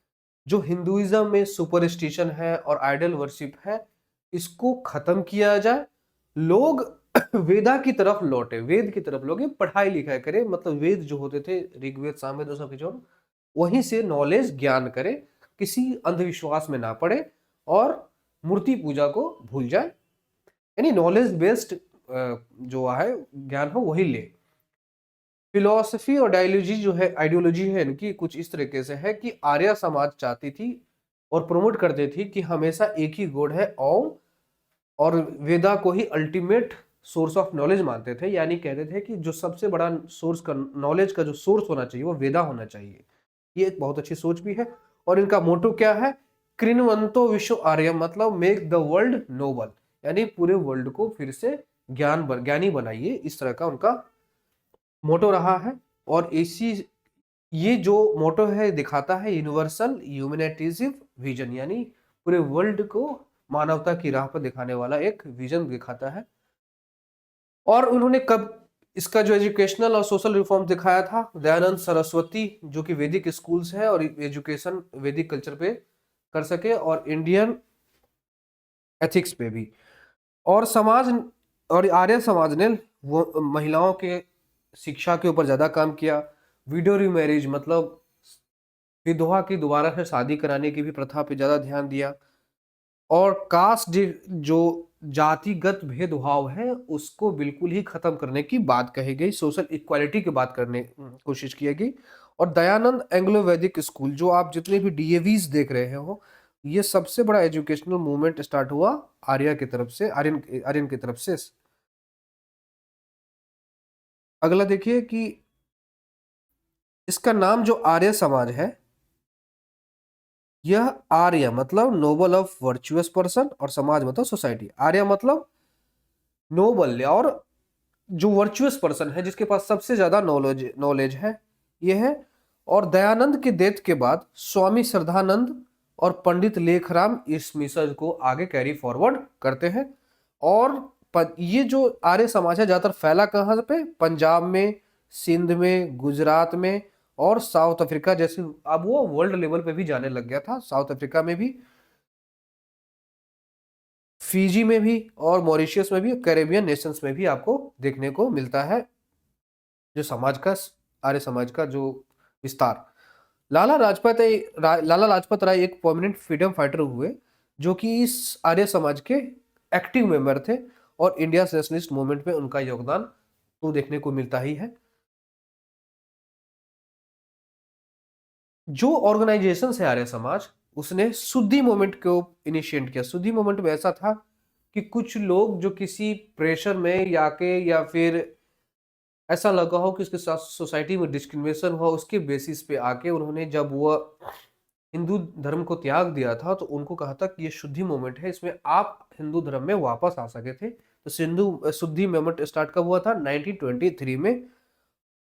जो हिंदुइज्म में सुपरस्टिशन है और आइडल वर्शिप है, इसको खत्म किया जाए। लोग वेदा की तरफ लौटे, वेद की तरफ लोग पढ़ाई लिखाई करें, मतलब वेद जो होते थे ऋग्वेद सामवेद और सब जो वहीं से नॉलेज ज्ञान करे, किसी अंधविश्वास में ना पड़े और मूर्ति पूजा को भूल जाए। यानी नॉलेज बेस्ड जो है ज्ञान हो वही ले। फिलोसफी और आइडियोलॉजी है इनकी कुछ इस तरीके से है कि आर्य समाज चाहती थी और प्रमोट करती थी कि हमेशा एक ही गॉड है ओम, और वेदा को ही अल्टीमेट सोर्स ऑफ नॉलेज मानते थे। यानी कहते थे कि जो सबसे बड़ा सोर्स का नॉलेज का जो सोर्स होना चाहिए वो वेदा होना चाहिए। ये एक बहुत अच्छी सोच भी है। और इनका मोटो क्या है? कृण्वंतो विश्व आर्य, मतलब मेक द वर्ल्ड नोबल। यानी पूरे वर्ल्ड को फिर से ज्ञानी बनाइए, इस तरह का उनका मोटो रहा है। और इसी ये जो मोटो है दिखाता है यूनिवर्सल ह्यूमैनिटीजिव विजन, यानी पूरे वर्ल्ड को मानवता की राह पर दिखाने वाला एक विजन दिखाता है। और उन्होंने कब इसका जो एजुकेशनल और सोशल रिफॉर्म दिखाया था, दयानंद सरस्वती जो कि वैदिक स्कूल्स है और एजुकेशन वैदिक कल्चर पे कर सके, और इंडियन एथिक्स पे भी। और समाज और आर्य समाज ने वो महिलाओं के शिक्षा के ऊपर ज्यादा काम किया। विडो रीमैरिज मतलब विधवा की दोबारा से शादी कराने की भी प्रथा पे ज्यादा ध्यान दिया। और जो जातिगत भेदभाव है उसको बिल्कुल ही खत्म करने की बात कही गई, सोशल इक्वालिटी की बात करने कोशिश की गई। और दयानंद एंग्लो वैदिक स्कूल, जो आप जितने भी डीएवीज देख रहे हो, ये सबसे बड़ा एजुकेशनल मूवमेंट स्टार्ट हुआ आर्य की तरफ से, आर्यन की तरफ से। अगला देखिए कि इसका नाम जो आर्य समाज है, यह आर्य मतलब नोबल ऑफ वर्चुअस पर्सन, और समाज मतलब सोसाइटी। आर्य मतलब नोबल और जो वर्चुअस पर्सन है, जिसके पास सबसे ज्यादा नॉलेज नॉलेज है, ये है। और दयानंद के डेथ के बाद स्वामी श्रद्धानंद और पंडित लेखराम इस मिशन को आगे कैरी फॉरवर्ड करते हैं। और ये जो आर्य समाज है ज्यादातर फैला कहाँ पे, पंजाब में, सिंध में, गुजरात में, और साउथ अफ्रीका जैसे, अब वो वर्ल्ड लेवल पे भी जाने लग गया था, साउथ अफ्रीका में भी, फिजी में भी, और मॉरिशियस में भी, कैरेबियन नेशंस में भी आपको देखने को मिलता है जो समाज का, आर्य समाज का जो विस्तार। लाला लाजपत राय एक परमानेंट फ्रीडम फाइटर हुए, जो कि इस आर्य समाज के एक्टिव मेंबर थे, और इंडिया नेशनलिस्ट मूवमेंट में उनका योगदान तो देखने को मिलता ही है। जो ऑर्गेनाइजेशन है आर्य समाज, उसने शुद्धि मूवमेंट को इनिशिएट किया। शुद्धि मूवमेंट में ऐसा था कि कुछ लोग जो किसी प्रेशर में या के, या फिर ऐसा लगा हो कि उसके साथ सोसाइटी में डिस्क्रिमिनेशन हुआ, उसके बेसिस पे आके उन्होंने, जब वह हिंदू धर्म को त्याग दिया था, तो उनको कहा था कि ये शुद्धि मूवमेंट है, इसमें आप हिंदू धर्म में वापस आ सके थे। तो सिंधु शुद्धि मूवमेंट स्टार्ट कब हुआ था, 1923 में।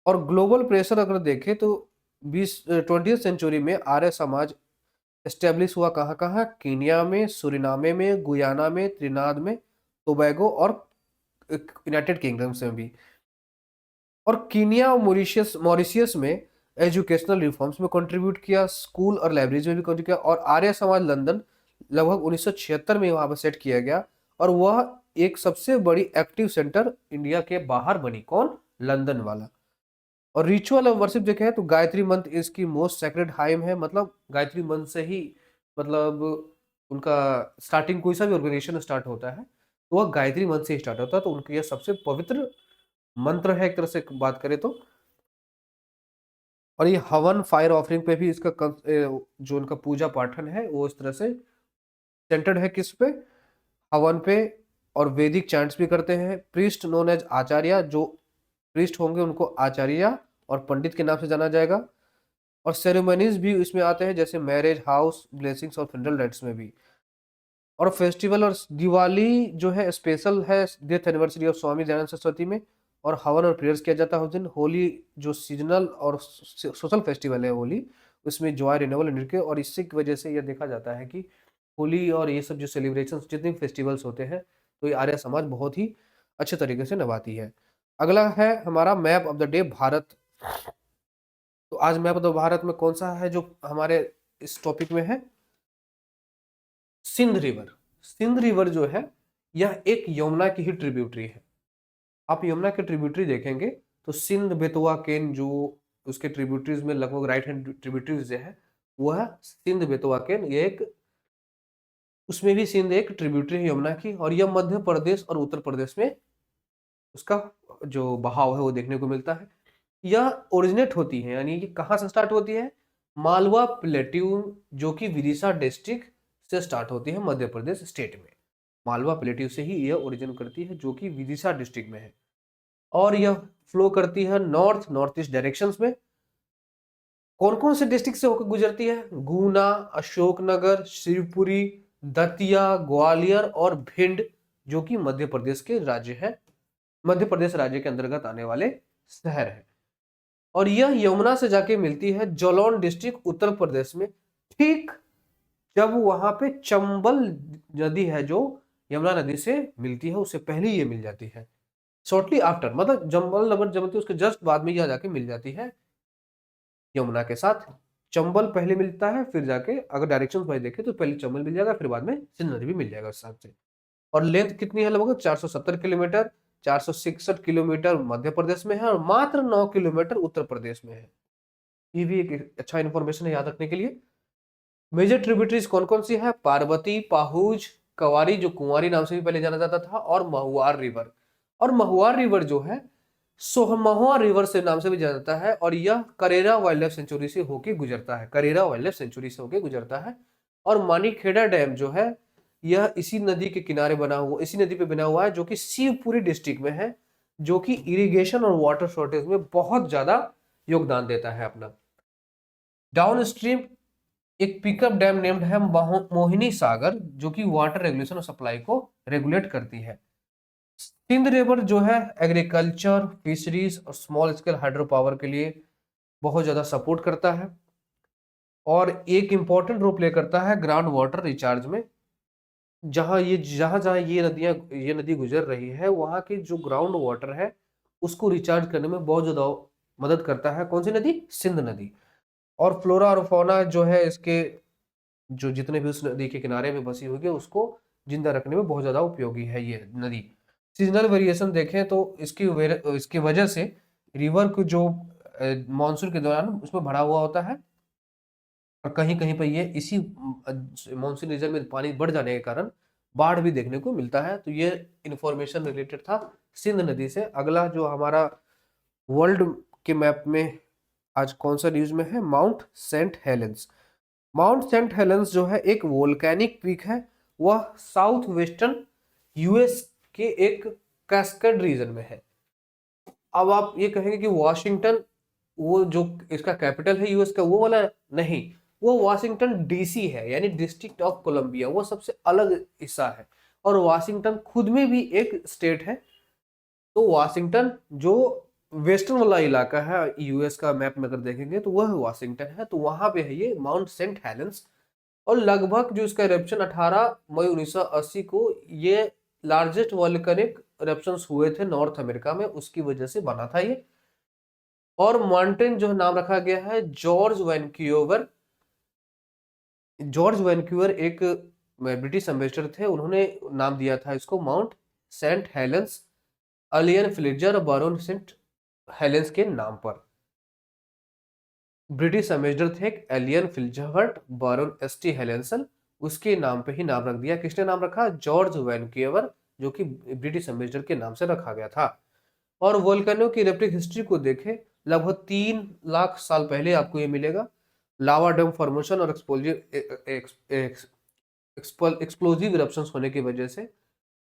और ग्लोबल प्रेशर अगर देखें तो 20वीं सेंचुरी में आर्य समाज एस्टेब्लिश हुआ कहाँ कहाँ, कीनिया में, सुरिनामे में, गुयाना में, त्रिनाद में, टोबैगो, और यूनाइटेड किंगडम में भी। और कीनिया और मॉरिशियस मॉरिशियस में एजुकेशनल रिफॉर्म्स में कंट्रीब्यूट किया, स्कूल और लाइब्रेरीज में भी कंट्रीब्यूट किया। और आर्य समाज लंदन लगभग 1976 में वहां पर सेट किया गया, और वह एक सबसे बड़ी एक्टिव सेंटर इंडिया के बाहर बनी, कौन, लंदन वाला। और रिचुअल ऑफ वर्शिप देखें तो गायत्री मंत्र इसकी मोस्ट सेक्रेड हाइम है, मतलब गायत्री मंत्र से ही, मतलब उनका स्टार्टिंग, कोई सा भी ऑर्गेनाइजेशन स्टार्ट होता है तो वह गायत्री मंत्र से स्टार्ट होता है, तो उनका यह सबसे पवित्र मंत्र है एक तरह से बात करें तो। और ये हवन फायर ऑफरिंग पे भी इसका जो उनका पूजा पाठन है वो इस तरह से सेंटर्ड है, किस पे, हवन पे। और वैदिक चैंट्स भी करते हैं। प्रीस्ट नोन एज आचार्य, जो प्रीस्ट होंगे उनको आचार्य और पंडित के नाम से जाना जाएगा। और सेरेमनीज भी इसमें आते हैं, जैसे मैरिज, हाउस ब्लेसिंग्स और फ्यूनरल राइट्स में भी। और फेस्टिवल और दिवाली जो है स्पेशल है, death anniversary of Swami Dayanand Saraswati में, और हवन और प्रेयर्स किया जाता है उस दिन। होली जो सीजनल और सोशल फेस्टिवल है होली, उसमें जॉय, रिन्यूअल, नृत्य, और इसी की वजह से यह देखा जाता है कि होली और ये सब जो सेलिब्रेशन जितने भी फेस्टिवल्स होते हैं, तो ये आर्य समाज बहुत ही अच्छे तरीके से निभाती है। अगला है हमारा map of the day Bharat. तो आज मैप ऑफ द भारत में कौन सा है जो हमारे इस टॉपिक में है, सिंध रिवर। सिंध रिवर जो है यह एक यमुना की ही ट्रिब्यूटरी है। आप यमुना के ट्रिब्यूटरी देखेंगे तो सिंध, बेतवा, केन, जो उसके ट्रिब्यूटरीज में लगभग राइट हैंड ट्रिब्यूटरीज जो है वह सिंध, बेतवा, केन, ये एक, उसमें भी सिंध एक ट्रिब्यूटरी है यमुना की। और यह मध्य प्रदेश और उत्तर प्रदेश में उसका जो बहाव है वो देखने को मिलता है। यह ओरिजिनेट होती है, यानी कि कहाँ से स्टार्ट होती है, मालवा प्लेट्यू, जो कि विदिशा डिस्ट्रिक्ट से स्टार्ट होती है मध्य प्रदेश स्टेट में। मालवा प्लेट्यू से ही यह ओरिजिन करती है, जो कि विदिशा डिस्ट्रिक्ट में है। और यह फ्लो करती है नॉर्थ नॉर्थ ईस्ट डायरेक्शंस में। कौन कौन से डिस्ट्रिक्ट से होकर गुजरती है, गुना, अशोकनगर, शिवपुरी, दतिया, ग्वालियर और भिंड जो कि मध्य प्रदेश के राज्य है, मध्य प्रदेश राज्य के अंतर्गत आने वाले शहर है। और यह यमुना से जाके मिलती है जालौन डिस्ट्रिक्ट उत्तर प्रदेश में, ठीक जब वहां पे चंबल नदी है जो यमुना नदी से मिलती है, उससे पहले ये मिल जाती है, शॉर्टली आफ्टर, मतलब चंबल नगर जमती है उसके जस्ट बाद में यह जाके मिल जाती है यमुना के साथ। चंबल पहले मिलता है, फिर जाके अगर डायरेक्शन वाइज देखें तो पहले चंबल मिल जाएगा, फिर बाद में सिंध नदी भी मिल जाएगा उस हिसाब से। और लेंथ कितनी है, लगभग 470 किलोमीटर, 466 किलोमीटर मध्य प्रदेश में है और मात्र 9 किलोमीटर उत्तर प्रदेश में है। ये भी एक अच्छा इंफॉर्मेशन है याद रखने के लिए। मेजर ट्रिब्यूटरीज कौन कौन सी है, पार्वती, पाहुज, कवारी जो कुंवारी नाम से भी पहले जाना जाता था, और महुआर रिवर। और महुआर रिवर जो है सोहमहुआ रिवर से नाम से भी जाना जाता है, और यह करेरा वाइल्ड लाइफ सेंचुरी से होके गुजरता है, करेरा वाइल्ड लाइफ सेंचुरी से होके गुजरता है। और मानीखेड़ा डैम जो है यह इसी नदी के किनारे बना हुआ, इसी नदी पे बना हुआ है, जो कि शिवपुरी डिस्ट्रिक्ट में है, जो कि इरिगेशन और वाटर शॉर्टेज में बहुत ज्यादा योगदान देता है अपना। डाउन स्ट्रीम एक पिकअप डैम नेम्ड है मोहिनी सागर, जो कि वाटर रेगुलेशन और सप्लाई को रेगुलेट करती है। सिंध रिवर जो है एग्रीकल्चर, फिशरीज और स्मॉल स्केल हाइड्रो पावर के लिए बहुत ज्यादा सपोर्ट करता है, और एक इंपॉर्टेंट रोल प्ले करता है ग्राउंड वाटर रिचार्ज में। जहां जहां ये नदी गुजर रही है, वहां की जो ग्राउंड वाटर है उसको रिचार्ज करने में बहुत ज्यादा मदद करता है। कौन सी नदी, सिंध नदी। और फ्लोरा और फौना जो है इसके, जो जितने भी उस नदी के किनारे में बसी हुई है उसको जिंदा रखने में बहुत ज्यादा उपयोगी है ये नदी। सीजनल वेरिएशन देखें तो इसकी वजह से रिवर को जो मानसून के दौरान उसमें भरा हुआ होता है, और कहीं कहीं पर ये इसी मानसून रीजन में पानी बढ़ जाने के कारण बाढ़ भी देखने को मिलता है। तो ये इंफॉर्मेशन रिलेटेड था सिंध नदी से। अगला जो हमारा वर्ल्ड के मैप में आज कौन सा न्यूज में है, Mount Saint Helens. Mount Saint Helens जो है एक वोल्केनिक पीक है, वह साउथ वेस्टर्न यूएस के एक कैस्केड रीजन में है। अब आप ये कहेंगे कि वॉशिंगटन, वो जो इसका कैपिटल है यूएस का, वो वाला नहीं, वो वॉशिंगटन डीसी है, यानी डिस्ट्रिक्ट ऑफ कोलंबिया, वो सबसे अलग हिस्सा है। और वॉशिंगटन खुद में भी एक स्टेट है। तो वॉशिंगटन जो वेस्टर्न वाला इलाका है यूएस का मैप में अगर देखेंगे तो वह वॉशिंगटन है, तो वहां पे है ये माउंट सेंट हेलेंस। और लगभग जो इसका इरप्शन 18 मई 1980 को ये लार्जेस्ट वॉल्केनिक इरप्शंस हुए थे नॉर्थ अमेरिका में, उसकी वजह से बना था ये। और माउंटेन जो नाम रखा गया है जॉर्ज वैनक्यूवर। जॉर्ज वैनक्यूवर एक ब्रिटिश एम्बेसडर थे, उन्होंने नाम दिया था इसको माउंट सेंट हेलेंस अलियन फ्लिजर बारोन सेंट हेलेंस के नाम पर। ब्रिटिश एम्बेसडर थे Alleyne Fitzherbert Baron S T Helens, उसके नाम पे ही नाम रख दिया। किसने नाम रखा, जॉर्ज वैनक्यूवर, जो कि ब्रिटिश एम्बेसडर के नाम से रखा गया था। और वोल्केनो की इरप्टिव हिस्ट्री को देखें, लगभग 3 लाख साल पहले आपको ये मिलेगा। लावा डैम फॉर्मेशन और एक्सप्लोजिव इरप्शंस होने की वजह से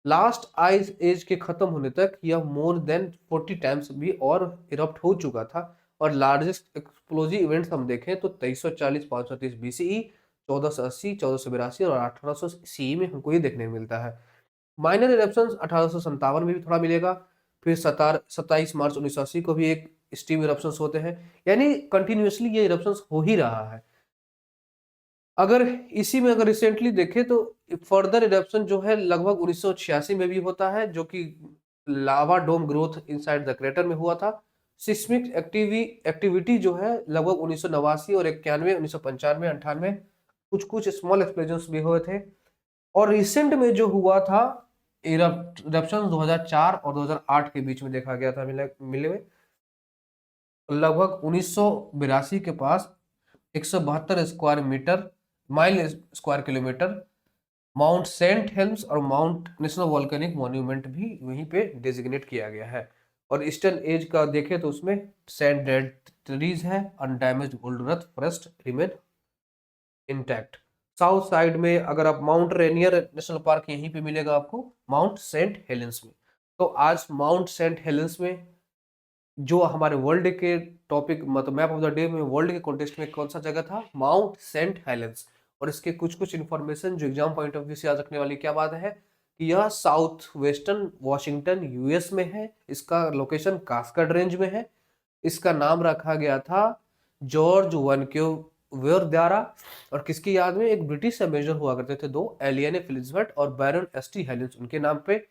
लास्ट आइस एज के खत्म होने तक यह मोर देन 40 टाइम्स भी और इरप्ट हो चुका था। और लार्जेस्ट एक्सप्लोजिव इवेंट्स हम देखें तो 2340 530 बीसीई, 1480, 1482 और 1800 सीई में हमको ये देखने को मिलता है। माइनर इरप्शंस 1857 में भी थोड़ा मिलेगा, फिर 27 मार्च 1980 को भी एक स्टीम इरप्शंस होते हैं, यानी कंटिन्यूअसली ये इरप्शंस हो ही रहा है। अगर इसी में अगर रिसेंटली देखें तो फर्दर इरप्शन जो है लगभग 1986 में भी होता है, जो कि लावा डोम ग्रोथ इनसाइड द क्रेटर में हुआ था। सिस्मिक एक्टिविटी जो है लगभग 1989 और 91, 1995, 98 कुछ कुछ स्मॉल एक्सप्लोजन्स भी हुए थे। और रिसेंट में जो हुआ था इरप्शन 2004 और 2008 के बीच में देखा गया था, मिले हुए लगभग 1982 के पास 172 square metre mile square kilometre Mount Saint Helens और माउंट नेशनल वॉल्केनिक मॉन्यूमेंट भी वहीं पे डेजिग्नेट किया गया है। और ईस्टर्न एज का देखें तो उसमें सैंड डेड ट्रीज है, undamaged old earth forest remain intact. South side में अगर आप माउंट रेनियर नेशनल पार्क यहीं पे मिलेगा आपको माउंट सेंट हेलेंस में। तो आज माउंट सेंट हेलेंस में जो हमारे वर्ल्ड के टॉपिक मतलब मैप ऑफ द डे में वर्ल्ड के कॉन्टेक्स्ट में कौन सा जगह था, माउंट सेंट हेलेंस। और इसके कुछ कुछ इन्फॉर्मेशन जो एग्जाम पॉइंट ऑफ व्यू से याद रखने वाली क्या बात है कि यह साउथ वेस्टर्न वॉशिंगटन यूएस में है। इसका लोकेशन कास्केड रेंज में है। इसका नाम रखा गया था जॉर्ज वनक्यूवर द्वारा, और किसकी याद में? एक ब्रिटिश मेजर हुआ करते थे दो, एलियन फिलिज्बर्ट और बैरन एसटी हेलिस, उनके नाम पे।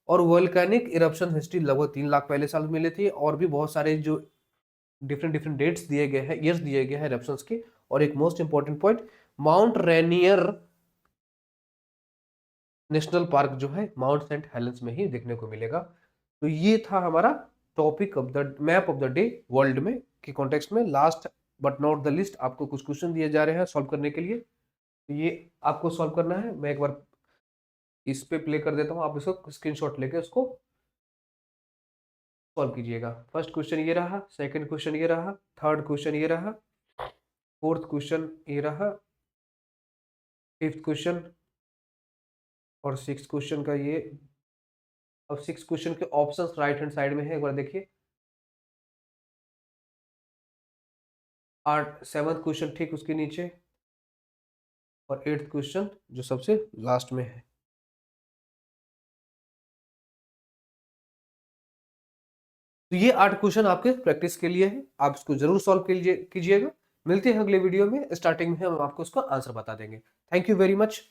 और वोल्केनिक इरप्शन हिस्ट्री लगभग 3 लाख पहले साल मिले थे, और भी बहुत सारे जो डिफरेंट डिफरेंट डेट्स दिए गए हैं, ईयर्स दिए गए हैं इरप्शंस के। और एक most important point, mount Rainier national park जो है माउंट सेंट हेलेंस में ही देखने को मिलेगा। तो ये था हमारा topic of the map of the day world में के कॉन्टेक्स्ट में। Last but not the list, आपको कुछ क्वेश्चन दिए जा रहे हैं सॉल्व करने के लिए। तो ये आपको सॉल्व करना है। मैं एक बार इस पे प्ले कर देता हूँ, आप इसको स्क्रीनशॉट लेके उसको सॉल्व कीजिएगा। फर्स्ट क्वेश्चन ये रहा, सेकंड क्वेश्चन ये रहा, थर्ड क्वेश्चन ये रहा, फोर्थ क्वेश्चन ये रहा, फिफ्थ क्वेश्चन और सिक्स क्वेश्चन का ये। अब सिक्स क्वेश्चन के ऑप्शंस राइट हैंड साइड में है, एक बार देखिए। आठ सेवंथ क्वेश्चन ठीक उसके नीचे, और एट्थ क्वेश्चन जो सबसे लास्ट में है। तो ये 8 क्वेश्चन आपके प्रैक्टिस के लिए है, आप इसको जरूर सॉल्व कीजिएगा। मिलते हैं अगले वीडियो में, स्टार्टिंग में हम आपको उसका आंसर बता देंगे। Thank you very much.